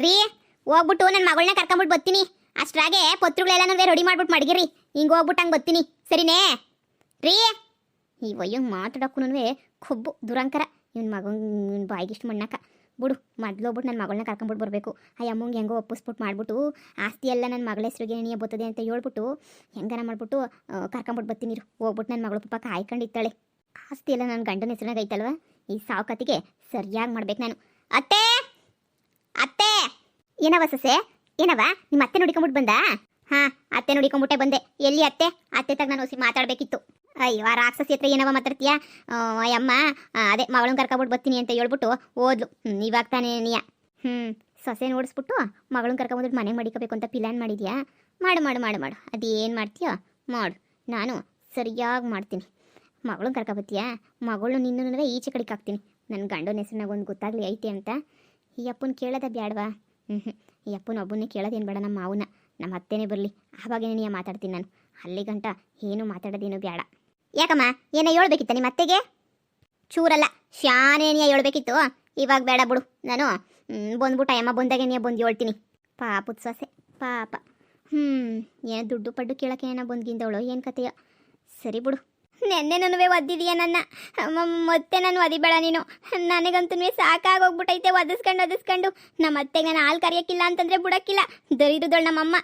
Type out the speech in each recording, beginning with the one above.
ರೀ ಹೋಗ್ಬಿಟ್ಟು ನನ್ನ ಮಗಳನ್ನ ಕರ್ಕೊಂಬಿಟ್ಟು ಬರ್ತೀನಿ. ಅಷ್ಟ್ರಾಗೆ ಪತ್ರುಗಳೆಲ್ಲ ರೆಡಿ ಮಾಡ್ಬಿಟ್ಟು ಮಡಗಿರಿ. ಹಿಂಗೆ ಹೋಗ್ಬಿಟ್ಟು ಹಂಗೆ ಬರ್ತೀನಿ, ಸರಿನೇ ರೀ? ಈ ವಯ್ಯಂಗೆ ಮಾತಾಡೋಕ್ಕೂ ಕೊಬ್ಬು ದುರಂಕರ. ಇವನ ಮಗನ ಬಾಯಿಗಿಷ್ಟು ಮಣ್ಣಾಕ ಬಿಡು. ಮೊದಲು ಹೋಗ್ಬಿಟ್ಟು ನನ್ನ ಮಗಳನ್ನ ಕರ್ಕೊಂಬಿಟ್ಟು ಬರಬೇಕು. ಆ ಅಮ್ಮಂಗೆ ಹೆಂಗೋ ಒಪ್ಪಿಸ್ಬಿಟ್ಟು ಮಾಡ್ಬಿಟ್ಟು ಆಸ್ತಿ ಎಲ್ಲ ನನ್ನ ಮಗಳ ಹೆಸ್ರಿಗೆ ನೀನು ಬರ್ತದೆ ಅಂತ ಹೇಳ್ಬಿಟ್ಟು ಹೆಂಗಾರ ಮಾಡ್ಬಿಟ್ಟು ಕರ್ಕೊಂಬಿಟ್ಟು ಬರ್ತೀನಿ. ಹೋಗ್ಬಿಟ್ಟು ನನ್ನ ಮಗಳು ಪಾಪ ಕಾಯ್ಕೊಂಡಿರ್ತಾಳೆ. ಆಸ್ತಿ ಎಲ್ಲ ನನ್ನ ಗಂಡನ ಹೆಸ್ರಿನಾಗ ಐತಲ್ವ, ಈ ಸಾವುಕತಿಗೆ ಸರಿಯಾಗಿ ಮಾಡ್ಬೇಕು ನಾನು. ಅತ್ತೆ ಅತ್ತೆ, ಏನವ ಸೊಸೆ? ಏನವ ನಿಮ್ಮ ಅತ್ತೆ ನೋಡಿಕೊಂಬಿಟ್ಟು ಬಂದ? ಹಾಂ, ಅತ್ತೆ ನೋಡಿಕೊಂಬಿಟ್ಟೆ ಬಂದೆ. ಎಲ್ಲಿ ಅತ್ತೆ? ಅತ್ತೆ ತಗ ನಾನು ಹೊಸಿ ಮಾತಾಡಬೇಕಿತ್ತು. ಅಯ್ಯೋ, ಆ ರಾಕ್ಷಸಿ ಹತ್ರ ಏನವ ಮಾತಾಡ್ತೀಯ? ಅಯ್ಯಮ್ಮ ಅದೇ ಮಗಳನ್ನ ಕರ್ಕೊಬಿಟ್ಟು ಬರ್ತೀನಿ ಅಂತ ಹೇಳ್ಬಿಟ್ಟು ಓದ್ಲು. ಇವಾಗ ತಾನೇ ನೀಯ ಸೊಸೆ ನೋಡಿಸ್ಬಿಟ್ಟು ಮಗಳನ್ನ ಕರ್ಕೊಂಬಂದ್ಬಿಟ್ಟು ಮನೆ ಮಡಿಕೋಬೇಕು ಅಂತ ಪ್ಲ್ಯಾನ್ ಮಾಡಿದ್ಯಾ? ಮಾಡು ಮಾಡು ಮಾಡು ಮಾಡು, ಅದೇನು ಮಾಡ್ತೀಯೋ ಮಾಡು, ನಾನು ಸರಿಯಾಗಿ ಮಾಡ್ತೀನಿ. ಮಗಳನ್ನ ಕರ್ಕೊಬತ್ತೀಯಾ? ಮಗಳು ನಿನ್ನೂ ಈಚೆ ಕಡೆಗೆ ಹಾಕ್ತೀನಿ. ನನ್ನ ಗಂಡನ ಹೆಸರಿನಾಗ ಒಂದು ಗೊತ್ತಾಗಲಿ ಐತೆ ಅಂತ. ಈ ಅಪ್ಪನ ಕೇಳೋದ ಬ್ಯಾಡವಾ? ಈ ಅಪ್ಪನ ಒಬ್ಬನೇ ಕೇಳೋದೇನು ಬೇಡ, ನಮ್ಮ ಮಾವನ, ನಮ್ಮ ಅತ್ತೆನೇ ಬರಲಿ, ಆವಾಗೇನೇ ನೀ ಮಾತಾಡ್ತೀನಿ ನಾನು. ಅಲ್ಲಿ ಗಂಟ ಏನು ಮಾತಾಡೋದೇನು ಬೇಡ. ಯಾಕಮ್ಮ, ಏನೋ ಹೇಳ್ಬೇಕಿತ್ತ ನಿಮ್ಮ ಅತ್ತೆಗೆ? ಚೂರಲ್ಲ, ಶಾನೇನಿಯ ಹೇಳ್ಬೇಕಿತ್ತು. ಇವಾಗ ಬೇಡ ಬಿಡು, ನಾನು ಬಂದ್ಬಿಟ್ಟು ಅಮ್ಮ ಬಂದಾಗೆ ನೀ ಬಂದು ಹೇಳ್ತೀನಿ. ಪಾಪದ ಸೊಸೆ ಪಾಪ. ಏನು ದುಡ್ಡು ಪಡ್ಡು ಕೇಳೋಕೆ ಏನೋ ಬಂದ್ಗಿಂದವಳು, ಏನು ಕತೆಯೋ. ಸರಿ ಬಿಡು. ನೆನ್ನೆನೂ ಒದ್ದಿದೀಯ ನನ್ನ, ಮತ್ತೆ ನಾನು ಒದಿಬೇಡ ನೀನು. ನನಗಂತೂ ಸಾಕಾಗೋಗ್ಬಿಟ್ಟೈತೆ ಒದಿಸ್ಕೊಂಡು. ನಮ್ಮ ಅತ್ತೆಗೆ ನಾನು ಹಾಲು ಕರಿಯೋಕ್ಕಿಲ್ಲ ಅಂತಂದರೆ ಬಿಡೋಕ್ಕಿಲ್ಲ. ದರಿದ್ರದಳು ನಮ್ಮಮ್ಮ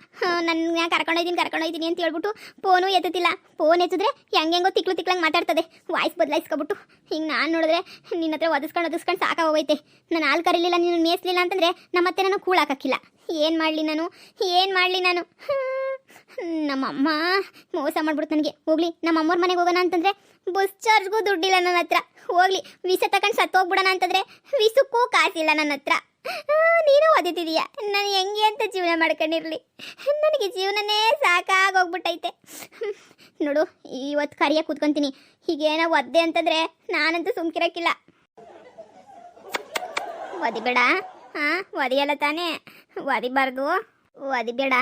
ನನ್ನ ಕರ್ಕೊಂಡೋಯ್ತೀನಿ ಅಂತ ಹೇಳ್ಬಿಟ್ಟು ಫೋನು ಎತ್ತುತ್ತಿಲ್ಲ. ಫೋನ್ ಎತ್ತಿದ್ರೆ ಹೆಂಗೆಂಗೋ ತಿಕ್ಲಂಗೆ ಮಾತಾಡ್ತದೆ, ವಾಯ್ಸ್ ಬದಲಾಯಿಸ್ಕೊಬಿಟ್ಟು. ಹಿಂಗೆ ನಾನು ನೋಡಿದ್ರೆ ನಿನ್ನ ಹತ್ರ ಒದಿಸ್ಕೊಂಡು ಸಾಕಾಗೋಗೈತೆ. ನಾನು ಹಾಲು ಕರೀಲಿಲ್ಲ, ನೀನು ಮೇಯಿಸ್ಲಿಲ್ಲ ಅಂತಂದರೆ ನಮ್ಮತ್ತೆ ನಾನು ಕೂಳಾಕಿಲ್ಲ. ಏನು ಮಾಡಲಿ ನಾನು? ನಮ್ಮಮ್ಮ ಮೋಸ ಮಾಡ್ಬಿಡ್ತು ನನಗೆ. ಹೋಗ್ಲಿ, ನಮ್ಮಮ್ಮವ್ರ ಮನೆಗೆ ಹೋಗೋಣ ಅಂತಂದರೆ ಬಸ್ ಚಾರ್ಜ್ಗೂ ದುಡ್ಡಿಲ್ಲ ನನ್ನ ಹತ್ರ. ಹೋಗ್ಲಿ, ವಿಷ ತಗೊಂಡು ಸತ್ತೋಗ್ಬಿಡೋಣ ಅಂತಂದರೆ ವಿಷಕ್ಕೂ ಕಾಸಿಲ್ಲ ನನ್ನ ಹತ್ರ. ನೀನು ಓದಿತಿದೀಯ, ನಾನು ಹೆಂಗೆ ಅಂತ ಜೀವನ ಮಾಡ್ಕೊಂಡಿರಲಿ? ನನಗೆ ಜೀವನನೇ ಸಾಕಾಗೋಗ್ಬಿಟ್ಟೈತೆ ನೋಡು. ಇವತ್ತು ಕರಿಯ ಕೂತ್ಕೊಂತೀನಿ. ಹೀಗೇನೋ ಒದ್ದೆ ಅಂತಂದರೆ ನಾನಂತೂ ಸುಮ್ಕಿರಕ್ಕಿಲ್ಲ. ಒದಿಬೇಡ. ಒದಿಯಲ್ಲ ತಾನೇ? ಒದಿಬಾರ್ದು, ಒದಿಬೇಡ.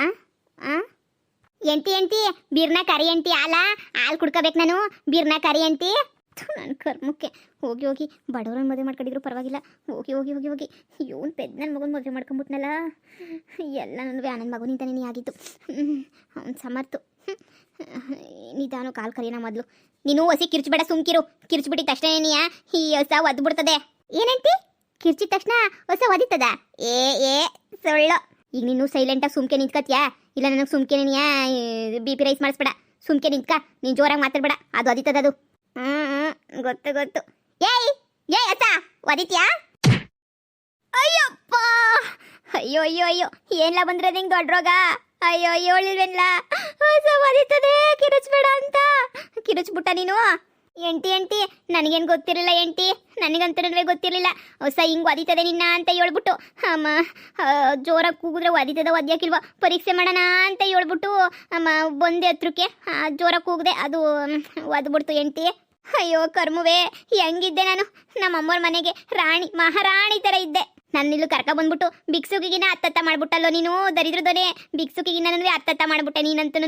ಎಂಟಿ ಬೀರ್ನ ಕರಿ ಎಂಟಿ, ಹಾಲು ಕುಡ್ಕೋಬೇಕು ನಾನು. ಬೀರ್ನ ಕರಿ ಎಂಟಿ. ನನ್ನ ಕರ್ಮಕ್ಕೆ ಹೋಗಿ ಬಡವ್ರನ್ನ ಮದುವೆ ಮಾಡ್ಕೊಂಡಿದ್ರು ಪರವಾಗಿಲ್ಲ. ಹೋಗಿ ಇವನು ಪೆದ್ ನನ್ನ ಮಗನ ಮದುವೆ ಮಾಡ್ಕೊಂಬಿಟ್ನಲ್ಲ. ಎಲ್ಲ ನನ್ನ ಮಗನಿಂದನೇ ನೀ ಆಗಿತ್ತು. ಅವ್ನು ಸಮರ್ತು. ನಿಧಾನ ಕಾಲು ಕರಿಯೋಣ ಮೊದಲು. ನೀನು ಹೊಸಿ ಕಿರ್ಚ್ಬೇಡ, ಸುಮ್ಕಿರು. ಕಿರ್ಚ್ಬಿಟ್ಟಿದ ತಕ್ಷಣ ನೀ ಈ ಹೊಸ ಒದ್ಬಿಡ್ತದೆ. ಏನಂತಿ? ಕಿರ್ಚಿದ ತಕ್ಷಣ ಹೊಸ ಒದಿತದ? ಏ ಸೊಳ್ಳು. ಈಗ ನೀನು ಸೈಲೆಂಟಾಗಿ ಸುಮ್ಕೆ ನಿಂತ್ಕತ್ಯಾ? ಇಲ್ಲ ನನಗೆ ಸುಮ್ಕೆ ನೀ BP ರೈಸ್ ಮಾಡಿಸ್ಬೇಡ. ಸುಮ್ಕೆ ನಿಂತ್ಕ. ನೀನು ಜೋರಾಗಿ ಮಾತಾಡ್ಬೇಡ, ಅದು ಒದಿತದದು. ಗೊತ್ತು. ಏಯ್ ಅತ್ತ ಒದಿತ್ಯಾ? ಅಯ್ಯಪ್ಪ, ಅಯ್ಯೋ ಏನ್ಲ ಬಂದ್ರದ ಹಿಂಗೆ ದೊಡ್ಡ ರೋಗ? ಅಯ್ಯೋ ಹೇಳಿಲ್ವೇನ್ಲ ಹೊಸ ಒದಿತದೆ, ಕಿರುಚ್ಬೇಡ ಅಂತ. ಕಿರುಚ್ಬಿಟ್ಟ ನೀನು? ಎಂಟಿ ನನಗೇನು ಗೊತ್ತಿರಲಿಲ್ಲ ಎಂಟಿ, ನನಗಂತೂ ಗೊತ್ತಿರಲಿಲ್ಲ. ಹೊಸ ಹಿಂಗೆ ಒದಿತದೆ ನಿನ್ನ ಅಂತ ಹೇಳ್ಬಿಟ್ಟು ಅಮ್ಮ ಜೋರಾಗಿ ಕೂಗಿದ್ರೆ ಒದ್ಯೋಕ್ಕಿಲ್ವ, ಪರೀಕ್ಷೆ ಮಾಡೋಣ ಅಂತ ಹೇಳ್ಬಿಟ್ಟು ಅಮ್ಮ ಬಂದೆ ಹತ್ರಕ್ಕೆ. ಜೋರಾಗಿ ಕೂಗಿದೆ, ಅದು ಒದ್ಬಿಡ್ತು ಎಂಟಿ. ಅಯ್ಯೋ ಕರ್ಮವೇ, ಹೆಂಗಿದ್ದೆ ನಾನು ನಮ್ಮಮ್ಮವ್ರ ಮನೆಗೆ ರಾಣಿ ಮಹಾರಾಣಿ ಥರ ಇದ್ದೆ. ನನ್ನಿಲ್ಲು ಬಂದ್ಬಿಟ್ಟು ಭಿಕ್ಷುಕಿಗಿನ ಅತ್ತತ್ತ ಮಾಡ್ಬಿಟ್ಟಲ್ಲೋ ನೀನು. ದರಿದ್ರದೋನೆ ಭಿಕ್ಷುಕಿಗಿನ ಅತ್ತತ್ತ ಮಾಡ್ಬಿಟ್ಟೆ ನೀನಂತೂ.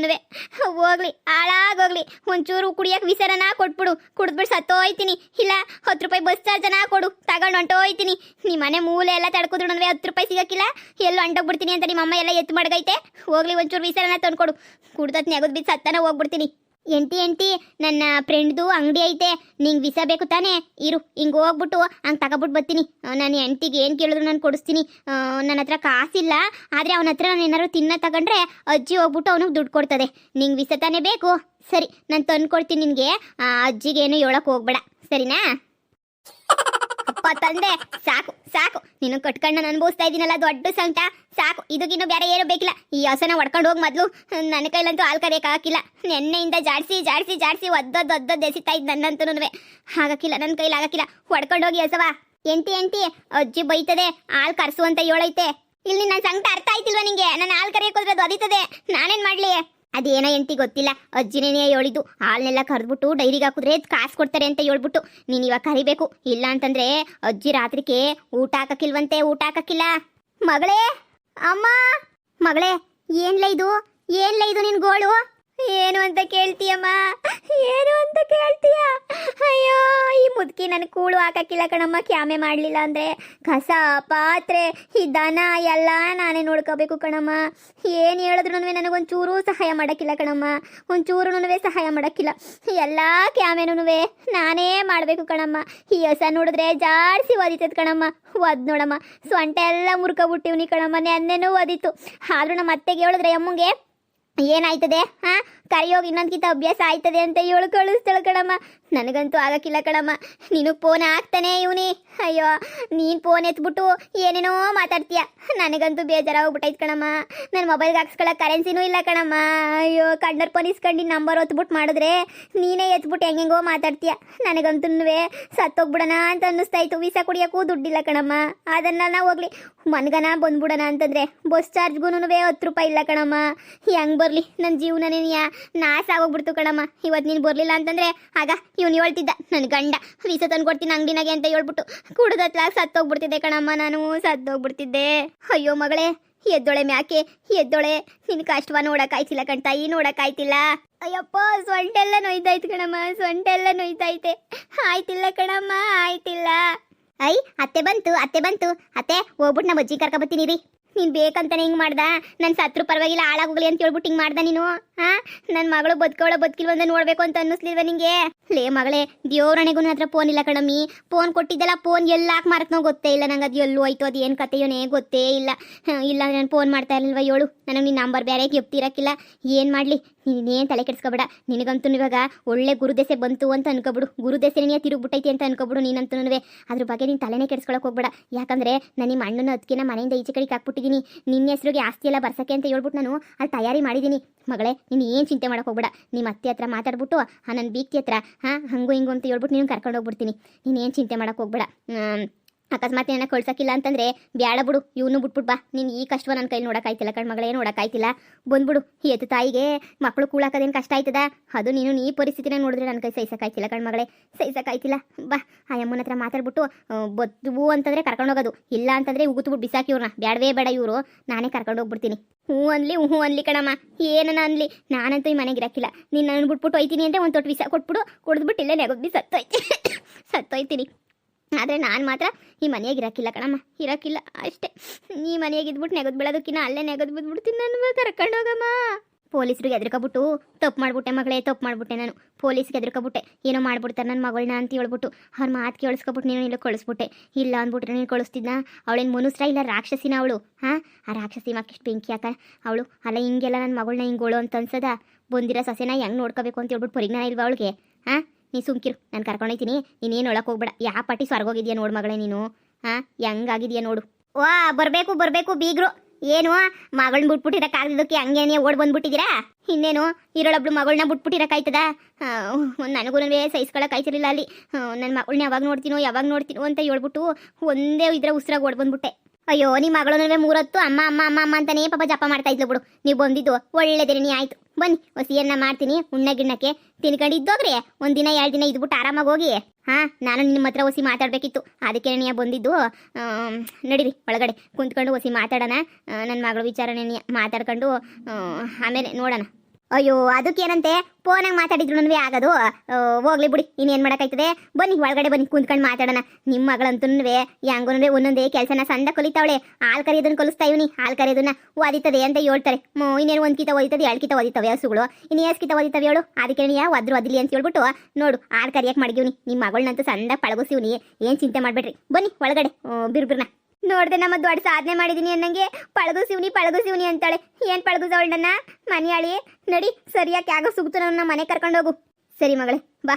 ಹೋಗ್ಲಿ, ಹಾಳಾಗೋಗ್ಲಿ. ಒಂಚೂರು ಕುಡಿಯೋಕೆ ವಿಸರನ ಕೊಟ್ಬಿಡು, ಕುಡಿದ್ಬಿಟ್ಟು ಸತ್ತೋಯ್ತೀನಿ. ಇಲ್ಲ 10 ರೂಪಾಯಿ ಬಸ್ ಚಾರ್ಜನ ಕೊಡು, ತಗೊಂಡು ಹೊಂಟೋಯ್ತೀನಿ. ನಿಮ್ಮ ಮನೆ ಮೂಲೆ ಎಲ್ಲ ತಡ್ಕಿದ್ರು ನನಗೆ 10 ರೂಪಾಯಿ ಸಿಗೋಕ್ಕಿಲ್ಲ. ಎಲ್ಲೋ ಹೊಂಟೋಗ್ಬಿಡ್ತೀನಿ ಅಂತ ನಿಮ್ಮಮ್ಮ ಎಲ್ಲ ಎತ್ತು ಮಡಗೈತೆ. ಹೋಗ್ಲಿ, ಒಂಚೂರು ವಿಸರನ ತಂದ್ಕೊಡು. ಕುಡ್ದತ್ ನೆಗದ್ ಬಿದ್ದು ಸತ್ತನ ಹೋಗ್ಬಿಡ್ತೀನಿ. ಎಂಟಿ ನನ್ನ ಫ್ರೆಂಡ್ದು ಅಂಗಡಿ ಐತೆ, ನಿಂಗೆ ವಿಸ ಬೇಕು ತಾನೇ? ಇರು, ಹಿಂಗೆ ಹೋಗ್ಬಿಟ್ಟು ಹಂಗೆ ತಗೊಬಿಟ್ಟು ಬರ್ತೀನಿ. ನಾನು ಎಂಟಿಗೆ ಏನು ಕೇಳಿದ್ರು ನಾನು ಕೊಡಿಸ್ತೀನಿ. ನನ್ನ ಹತ್ರ ಕಾಸಿಲ್ಲ, ಆದರೆ ಅವನ ಹತ್ರ ನಾನು ಏನಾದ್ರು ತಿನ್ನ ತಗೊಂಡ್ರೆ ಅಜ್ಜಿ ಹೋಗ್ಬಿಟ್ಟು ಅವನಿಗೆ ದುಡ್ಡು ಕೊಡ್ತದೆ. ನಿಂಗೆ ವಿಸ ತಾನೇ ಬೇಕು? ಸರಿ, ನಾನು ತಂದು ಕೊಡ್ತೀನಿ ನಿನಗೆ. ಅಜ್ಜಿಗೇನು ಹೇಳೋಕೆ ಹೋಗ್ಬೇಡ, ಸರಿನಾ? ಅಪ್ಪ ತಂದೆ, ಸಾಕು ನೀನು ಕಟ್ಕೊಂಡು ನಾನು ಅನುಭವಿಸ್ತಾ ಇದ್ದೀನಲ್ಲ ದೊಡ್ಡ ಸಂಕಟ. ಸಾಕು, ಇದಕ್ಕಿನ್ನೂ ಬೇರೆ ಏನು ಬೇಕಿಲ್ಲ. ಈ ಹಸನ ಹೊಡ್ಕೊಂಡು ಹೋಗಿ ಮೊದಲು. ನನ್ನ ಕೈಲಂತೂ ಹಾಲು ಕರೆಯೋಕ್ಕಾಗಿಲ್ಲ. ನೆನ್ನೆಯಿಂದ ಜಾಡಿಸಿ ಒದ್ದೊದ್ದು ಎಸಿತಾ ಇದ್ದು ನನ್ನಂತೂ ಆಗಕ್ಕಿಲ್ಲ, ನನ್ನ ಕೈಲಿ ಆಗಕ್ಕಿಲ್ಲ. ಹೊಡ್ಕೊಂಡು ಹೋಗಿ ಹಸವ. ಎಂಟಿ ಅಜ್ಜಿ ಬೈತದೆ, ಹಾಲು ಕರ್ಸು ಅಂತ ಹೇಳೈತೆ. ಇಲ್ಲಿ ನನ್ನ ಸಂಕಟ ಅರ್ಥ ಆಯ್ತಿಲ್ವ ನಿಂಗೆ? ನಾನು ಹಾಲು ಕರೆಯೋಕೆ ಹೋದ್ರೆ ಅದು ಅದಿತದೆ, ನಾನೇನು ಮಾಡಲಿ? ಅದೇನೋ ಎಂಟಿ ಗೊತ್ತಿಲ್ಲ, ಅಜ್ಜಿನೇ ಹೇಳಿದ್ದು ಹಾಲನ್ನೆಲ್ಲ ಕರೆದ್ಬಿಟ್ಟು ಡೈರಿಗೆ ಹಾಕಿದ್ರೆ ಕಾಸು ಕೊಡ್ತಾರೆ ಅಂತ ಹೇಳ್ಬಿಟ್ಟು. ನೀನು ಇವಾಗ ಕರಿಬೇಕು, ಇಲ್ಲ ಅಂತಂದ್ರೆ ಅಜ್ಜಿ ರಾತ್ರಿಗೆ ಊಟ ಹಾಕಕ್ಕಿಲ್ವಂತೆ, ಊಟ ಹಾಕಕ್ಕಿಲ್ಲ. ಮಗಳೇ, ಅಮ್ಮ ಮಗಳೇ, ಏನ್ಲ ಇದು ನಿನ್ ಗೋಳು? ಏನು ಅಂತ ಕೇಳ್ತೀಯಮ್ಮ? ಅಯ್ಯೋ, ಈ ಮುದುಕಿ ನನಗೆ ಕೂಳು ಹಾಕಕ್ಕಿಲ್ಲ ಕಣಮ್ಮ, ಕ್ಯಾಮೆ ಮಾಡಲಿಲ್ಲ ಅಂದರೆ ಕಸ ಪಾತ್ರೆ ಈ ದನ ಎಲ್ಲ ನಾನೇ ನೋಡ್ಕೋಬೇಕು ಕಣಮ್ಮ. ಏನು ಹೇಳಿದ್ರು ನನಗೊಂಚೂರು ಸಹಾಯ ಮಾಡೋಕ್ಕಿಲ್ಲ ಕಣಮ್ಮ, ಒಂಚೂರು ಸಹಾಯ ಮಾಡೋಕ್ಕಿಲ್ಲ. ಎಲ್ಲ ಕ್ಯಾಮೆನೂ ನಾನೇ ಮಾಡಬೇಕು ಕಣಮ್ಮ. ಈ ಹೊಸ ನೋಡಿದ್ರೆ ಜಾಡಿಸಿ ಒದಿತದ ಕಣಮ್ಮ, ಒದ್ ನೋಡಮ್ಮ ಸೊಂಟ ಎಲ್ಲ ಮುರ್ಕೊಬಿಟ್ಟಿವ್ನಿ ಕಣಮ್ಮ, ನೆನ್ನೆನೂ ಒದಿತು. ಆದರೂ ನಮ್ಮ ಅತ್ತೆಗೆ ಹೇಳಿದ್ರೆ ಅಮ್ಮಂಗೆ ಏನಾಯ್ತದೆ ಕರಿಯೋಗಿ ಇನ್ನೊಂದ್ಕಿಂತ ಅಭ್ಯಾಸ ಆಯ್ತದೆ ಅಂತ ಹೇಳು ಕಳಿಸ್ತಾಳೆ ಕಣಮ್ಮ. ನನಗಂತೂ ಆಗಕ್ಕಿಲ್ಲ ಕಣಮ್ಮ. ನೀನು ಫೋನ್ ಹಾಕ್ತಾನೆ ಇವನಿ, ಅಯ್ಯೋ ನೀನು ಫೋನ್ ಎತ್ಬಿಟ್ಟು ಏನೇನೋ ಮಾತಾಡ್ತೀಯ, ನನಗಂತೂ ಬೇಜಾರಾಗ್ಬಿಟ್ಟೈತೆ ಕಣಮ್ಮ. ನನ್ನ ಮೊಬೈಲ್ಗೆ ಹಾಕ್ಸ್ಕೊಳ್ಳೋ ಕರೆನ್ಸಿನೂ ಇಲ್ಲ ಕಣಮ್ಮ. ಅಯ್ಯೋ ಕಣ್ಣರ್ ಫೋನ್ ಇಸ್ಕೊಂಡು ನಂಬರ್ ಒತ್ಬಿಟ್ಟು ಮಾಡಿದ್ರೆ ನೀನೇ ಎತ್ಬಿಟ್ಟು ಹೆಂಗೆಂಗೋ ಮಾತಾಡ್ತೀಯ. ನನಗಂತೂ ಸತ್ತೋಗ್ಬಿಡೋಣ ಅಂತ ಅನ್ನಿಸ್ತಾಯಿತ್ತು, ವೀಸಾ ಕುಡಿಯೋಕ್ಕೂ ದುಡ್ಡಿಲ್ಲ ಕಣಮ್ಮ. ಅದನ್ನೆಲ್ಲ ಹೋಗ್ಲಿ ಮನ್ಗನ ಬಂದ್ಬಿಡೋಣ ಅಂತಂದರೆ ಬಸ್ ಚಾರ್ಜ್ಗೂ 10 ರೂಪಾಯಿ ಇಲ್ಲ ಕಣಮ್ಮ. ಹೆಂಗೆ ಬರಲಿ, ನನ್ನ ಜೀವನನೇ ನಾಶ ಆಗೋಗ್ಬಿಡ್ತು ಕಣಮ್ಮ. ಇವತ್ತು ನೀನು ಬರಲಿಲ್ಲ ಅಂತಂದರೆ ಆಗ ಇವನು ಹೇಳ್ತಿದ್ದ ನನ್ನ ಗಂಡ ವೀಸಾ ತಂದು ಕೊಡ್ತೀನಿ ಅಂಗಡಿನಾಗೆ ಅಂತ ಹೇಳ್ಬಿಟ್ಟು ಕುಡ್ದತ್ಲಾಗ ಸತ್ತೋಗ್ಬಿಡ್ತಿದ್ದೆ ಕಣಮ್ಮ, ನಾನು ಸತ್ತೋಗ್ಬಿಡ್ತಿದ್ದೆ. ಅಯ್ಯೋ ಮಗಳೇ ಎದ್ದೊಳೆ ಮ್ಯಾಕೆ ಎದ್ದೊಳೆ, ನಿನ್ ಕಷ್ಟವ ನೋಡಕ್ಕಾಯ್ತಿಲ್ಲ ಕಣ್ತಾಯಿ, ನೋಡಕ್ಕಾಯ್ತಿಲ್ಲ. ಅಯ್ಯಪ್ಪ ಸೊಂಟೆಲ್ಲ ನೋಯ್ತಾಯ್ತು ಕಣಮ್ಮ, ಸೊಂಟೆಲ್ಲ ನೋಯ್ತೈತೆ. ಆಯ್ತಿಲ್ಲ ಕಣಮ್ಮ, ಆಯ್ತಿಲ್ಲ. ಐ ಅತ್ತೆ ಬಂತು ಅತ್ತೆ ಹೋಗ್ಬಿಟ್ಟು ನಮ್ಮ ಅಜ್ಜಿ ಕರ್ಕೊಬತ್ತೀನಿ ರೀ. ನೀನು ಬೇಕಂತಾನೆ ಹಿಂಗೆ ಮಾಡ್ದ, ನನ್ನ ಸತ್ರು ಪರವಾಗಿಲ್ಲ ಹಾಳಾಗೋಗ್ಲಿ ಅಂತ ಹೇಳ್ಬಿಟ್ಟು ಹಿಂಗೆ ಮಾಡ್ದ ನೀನು. ನನ್ನ ಮಗಳು ಬದುಕಿಲ್ವಂದ ನೋಡ್ಬೇಕು ಅಂತ ಅನ್ನಿಸ್ಲಿಲ್ವ ನಿಂಗೆ? ಲೇ ಮಗಳೇ ದೇವ್ರಣೆಗೂ ಹತ್ರ ಫೋನ್ ಇಲ್ಲ ಕಣಮ್ಮಿ. ಫೋನ್ ಕೊಟ್ಟಿದ್ದಲ್ಲ, ಫೋನ್ ಎಲ್ಲಾಕೆ ಮಾರತ್ನೋ ಗೊತ್ತೇ ಇಲ್ಲ ನಂಗೆ. ಅದು ಎಲ್ಲೂ ಆಯ್ತು, ಅದು ಏನು ಕತೆಯೋನೇ ಗೊತ್ತೇ ಇಲ್ಲ. ಇಲ್ಲ ನಾನು ಫೋನ್ ಮಾಡ್ತಾ ಇರಲಿಲ್ವ ಹೇಳು, ನನಗೆ ನಿನ್ನ ನಂಬರ್ ಬೇರೆ ಗೆಪ್ತಿರಕ್ಕಿಲ್ಲ. ಏನು ಮಾಡಲಿ, ನೀನೇನು ತಲೆ ಕೆಡಿಸ್ಕೊಬೇಡ. ನಿನಗಂತೂ ಇವಾಗ ಒಳ್ಳೆ ಗುರುದೆಸೆ ಬಂತು ಅಂತ ಅನ್ಕೊಬಿಡು, ಗುರುದೆಸೆನೇ ತಿರುಗ್ಬಿಟ್ಟೈತಿ ಅಂತ ಅನ್ಕೊಬಿಡು ನೀನಂತೂ. ಅದ್ರ ಬಗ್ಗೆ ನೀನು ತಲೆನೇ ಕೆಡಿಸ್ಕೊಳಕ್ಕೆ ಹೋಗ್ಬೇಡ. ಯಾಕಂದರೆ ನಾನು ನಿಮ್ಮ ಅಣ್ಣನ ಅದಕ್ಕೆ ಮನೆಯಿಂದ ಈಚೆ ಕಡೆಗೆ ಹಾಕ್ಬಿಟ್ಟಿದ್ದೀನಿ. ನಿನ್ನ ಹೆಸರಿಗೆ ಆಸ್ತಿ ಎಲ್ಲ ಬರ್ಸಕ್ಕೆ ಅಂತ ಹೇಳ್ಬಿಟ್ಟು ನಾನು ಅಲ್ಲಿ ತಯಾರಿ ಮಾಡಿದ್ದೀನಿ. ಮಗಳೇ ನೀನು ಏನು ಚಿಂತೆ ಮಾಡೋಕೆ ಹೋಗ್ಬೇಡ. ನಿಮ್ಮ ಅತ್ತೆ ಹತ್ರ ಮಾತಾಡ್ಬಿಟ್ಟು ನನ್ನ ಬೀಕ್ತಿ ಹತ್ರ ಹಂಗು ಹಿಂಗು ಅಂತ ಹೇಳ್ಬಿಟ್ಟು ನೀನು ಕರ್ಕೊಂಡು ಹೋಗ್ಬಿಡ್ತೀನಿ. ನೀನೇನು ಚಿಂತೆ ಮಾಡೋಕೆ ಹೋಗ್ಬೇಡ. ಅಕಸ್ಮಾತ್ ಏನ ಕಳ್ಸೋಕ್ಕಿಲ್ಲ ಅಂತಂದರೆ ಬ್ಯಾಡ ಬಿಡು, ಇವನು ಬಿಟ್ಬಿಟ್ಟು ಬಾ. ನೀನು ಈ ಕಷ್ಟವ ನನ್ನ ಕೈಲಿ ನೋಡೋಕ್ಕಾಯ್ತಿಲ್ಲ ಕಣ್ಮಗಳೇ, ನೋಡೋಕ್ಕಾಯ್ತಿಲ್ಲ. ಬಂದ್ಬಿಡು. ಎತ್ತು ತಾಯಿಗೆ ಮಕ್ಕಳು ಕೂಳಾಕೋದೇನು ಕಷ್ಟ ಆಯ್ತದ, ಅದು ನೀನು ಈ ಪರಿಸ್ಥಿತಿನ ನೋಡಿದ್ರೆ ನನ್ನ ಕೈ ಸಹಿಸೋಕ್ಕಾಯ್ತಿಲ್ಲ ಕಣ್ಮಗಳೇ, ಸಹಿಸೋಕ್ಕಾಯ್ತಿಲ್ಲ. ಬಾ ಆ ಅಮ್ಮನ ಹತ್ರ ಮಾತಾಡ್ಬಿಟ್ಟು ಬದ್ವು ಅಂತಂದರೆ ಕರ್ಕೊಂಡೋಗೋದು, ಇಲ್ಲ ಅಂತಂದರೆ ಉಗುತ್ಬಿಟ್ಟು ಬಿಸಾಕಿ ಇವ್ರನ್ನ, ಬ್ಯಾಡವೇ ಬೇಡ ಇವರು, ನಾನೇ ಕರ್ಕೊಂಡು ಹೋಗ್ಬಿಡ್ತೀನಿ. ಹ್ಞೂ ಅನ್ಲಿ ಕಣಮ್ಮ, ಏನನ ಅನ್ಲಿ, ನಾನಂತೂ ಈ ಮನೆಗೆ ಇರೋಕ್ಕಿಲ್ಲ. ನೀನು ನನ್ನ ಬಿಟ್ಬಿಟ್ಟು ಹೋಯ್ತೀನಿ ಅಂದರೆ ಒಂದು ತೊಟ್ಟು ವಿಸ ಕೊಟ್ಬಿಡು, ಕುಡಿದ್ಬಿಟ್ಟು ಇಲ್ಲೇ ನೆಗೋದ್ಬಿ ಸತ್ತೋಯ್ತೀನಿ. ಆದರೆ ನಾನು ಮಾತ್ರ ಈ ಮನೆಯಾಗ ಇರೋಕ್ಕಿಲ್ಲ ಕಣಮ್ಮ, ಇರೋಕ್ಕಿಲ್ಲ ಅಷ್ಟೇ. ನೀ ಮನೆಯಾಗ ಇದ್ಬಿಟ್ಟು ನೆಗದು ಬೀಳೋದಕ್ಕಿನ್ನ ಅಲ್ಲೇ ನೆಗದು ಬಿದ್ಬಿಡ್ತೀನಿ ನಾನು, ಕರ್ಕೊಂಡೋಗಮ್ಮ. ಪೊಲೀಸ್ರಿಗೆ ಎದ್ರಕೊಬಿಟ್ಟು ತಪ್ಪು ಮಾಡಿಬಿಟ್ಟೆ ಮಗಳೇ, ತಪ್ಪು ಮಾಡಿಬಿಟ್ಟೆ ನಾನು. ಪೊಲೀಸ್ಗೆ ಎದ್ರಕೊಬಿಟ್ಟೆ, ಏನೋ ಮಾಡ್ಬಿಡ್ತಾರೆ ನನ್ನ ಮಗಳನ್ನ ಅಂತ ಹೇಳ್ಬಿಟ್ಟು ಅವ್ರ ಮಾತು ಕೇಳಿಸ್ಕೊಬಿಟ್ಟು ನೀನು ಇಲ್ಲ ಕಳಿಸ್ಬಿಟ್ಟೆ. ಇಲ್ಲ ಅಂದ್ಬಿಟ್ರೆ ನೀನು ಕಳಿಸ್ತಿದ್ನ. ಅವಳೇನು ಮನುಷ್ಯ ಇಲ್ಲ ರಾಕ್ಷಸಿನ ಅವಳು. ಆ ರಾಕ್ಷಸಿ ಮಕ್ಕಿಷ್ಟು ಬೆಂಕಿ ಹಾಕ ಅವಳು. ಅಲ್ಲ ಹಿಂಗೆಲ್ಲ ನನ್ನ ಮಗಳನ್ನ ಹಿಂಗೋಳು ಅಂತ ಅನ್ಸದ. ಬಂದಿರೋ ಸೊಸೆನ ಹೆಂಗೆ ನೋಡ್ಕೋಬೇಕು ಅಂತ ಹೇಳ್ಬಿಟ್ಟು ಪರಿಜ್ಞಾನ ಇಲ್ವಾ ಅವಳಿಗೆ? ನೀ ಸುಮ್ಕಿರು, ನಾನು ಕರ್ಕೊಂಡೋಯ್ತೀನಿ. ನೀನೇನು ಒಳಕ್ಕೆ ಹೋಗ್ಬೇಡ. ಯಾವ ಪಟ್ಟಿ ಸ್ವರ್ಗೋಗಿದ್ಯಾ ನೋಡು ಮಗಳೇ ನೀನು. ಹೆಂಗಾಗಿದ್ಯಾ ನೋಡು. ವಾ ಬರಬೇಕು ಬೀಗ್ರು. ಏನು ಮಗಳನ್ನ ಬಿಟ್ಬಿಟ್ಟಿರಕ್ಕಾಗದಕ್ಕೆ ಹಂಗೇನೇ ಓಡ್ ಬಂದ್ಬಿಟ್ಟಿದ್ದೀರಾ? ಇನ್ನೇನು ಇರೋಳೊಬ್ಳು ಮಗಳನ್ನ ಬಿಟ್ಬಿಟ್ಟಿರಕ್ಕಾಯ್ತದ? ನನಗೂ ಸಹಿಸ್ಕೊಳಕ್ಕಾಯ್ತಿರಲಿಲ್ಲ ಅಲ್ಲಿ. ನನ್ನ ಮಗಳನ್ನ ಯಾವಾಗ ನೋಡ್ತೀನೋ ಅಂತ ಹೇಳ್ಬಿಟ್ಟು ಒಂದೇ ಇದ್ರೆ ಉಸಿರಾಗ ಓಡ್ ಬಂದ್ಬಿಟ್ಟೆ. ಅಯ್ಯೋ ನಿಮ್ಮ ಮಗಳೂ 3 ಹೊತ್ತು ಅಮ್ಮ ಅಮ್ಮ ಅಮ್ಮ ಅಮ್ಮ ಅಂತಾನೇ ಪಾಪ ಜಪ ಮಾಡ್ತಾ ಇದ್ಲು ಬಿಡು. ನೀವು ಬಂದಿದ್ದು ಒಳ್ಳೆದಿರನಿ ಆಯ್ತು. ಬನ್ನಿ ಹೊಸಿಯನ್ನ ಮಾಡ್ತೀನಿ, ಗಿಣ್ಣಕ್ಕೆ ತಿನ್ಕೊಂಡು ಇದ್ದೋಗ್ರಿ. 1 ದಿನ 2 ದಿನ ಇದ್ಬಿಟ್ಟು ಆರಾಮಾಗಿ ಹೋಗಿ. ನಾನು ನಿಮ್ಮ ಹತ್ರ ಹೊಸಿ ಮಾತಾಡಬೇಕಿತ್ತು, ಅದಕ್ಕೆ ನೀ ಬಂದಿದ್ದು. ನಡೀರಿ ಒಳಗಡೆ ಕುಂತ್ಕೊಂಡು ಹೊಸಿ ಮಾತಾಡೋಣ. ನನ್ನ ಮಗಳ ವಿಚಾರನೇ ಮಾತಾಡ್ಕೊಂಡು ಆಮೇಲೆ ನೋಡೋಣ. ಅಯ್ಯೋ ಅದಕ್ಕೇನಂತೆ, ಫೋನಾಗ ಮಾತಾಡಿದ್ರು ಆಗೋದು. ಹೋಗ್ಲಿ ಬಿಡಿ, ಇನ್ನೇನು ಮಾಡೋಕ್ಕಾಯ್ತದೆ. ಬನ್ನಿ ಒಳಗಡೆ ಬನ್ನಿ, ಕುಂತ್ಕೊಂಡು ಮಾತಾಡೋಣ. ನಿಮ್ಮ ಮಗಳಂತೂ ಹೆಂಗೂ ಒಂದೊಂದೇ ಕೆಲಸನ ಸಂದ ಕಲಿತಾವಳೆ. ಹಾಲು ಕರಿಯೋದನ್ನು ಕಲಿಸ್ತಾ ಇವನಿ, ಹಾಲು ಕರಿಯೋದನ್ನ ಓದಿತದೆ ಅಂತ ಹೇಳ್ತಾರೆ. ಇನ್ನೇನು 1 ಕಿತ ಓದಿತದೆ, 2 ಕಿತ ಓದಿತವೆ ಹಸುಗಳು, ಇನ್ನು 2 ಕಿತ ಓದಿತವೆ ಹೇಳು. ಅದಕ್ಕೆ ನೀ ಒದ್ಲಿ ಅಂತ ಹೇಳ್ಬಿಟ್ಟು ನೋಡು ಹಾಲು ಕರಿಯಕ್ಕೆ ಮಡಗಿವ್ನಿ. ನಿಮ್ಮ ಮಗಳನ್ನಂತೂ ಸಂದ ಪಳಗಿಸಿವ್ನಿ, ಏನು ಚಿಂತೆ ಮಾಡಬೇಡ್ರಿ. ಬನ್ನಿ ಒಳಗಡೆ ಬಿರ್ಬಿರ್ನ. ನೋಡ್ದೆ ನಮ್ಮ ದೊಡ್ಡ ಸಾಧನೆ ಮಾಡಿದ್ದೀನಿ ಅನ್ನಂಗೆ ಪಳಗುಸಿವ್ನಿ ಅಂತಾಳೆ. ಏನು ಪಳಗುಸವಳು ನನ್ನ ಮನೆಯಾಳಿ? ನಡಿ ಸರಿಯಾಗಿ ಯಾಗೋ ಸುಗ್ತು ನನ್ನ ಮನೆ ಕರ್ಕೊಂಡೋಗು. ಸರಿ ಮಗಳೇ ಬಾ.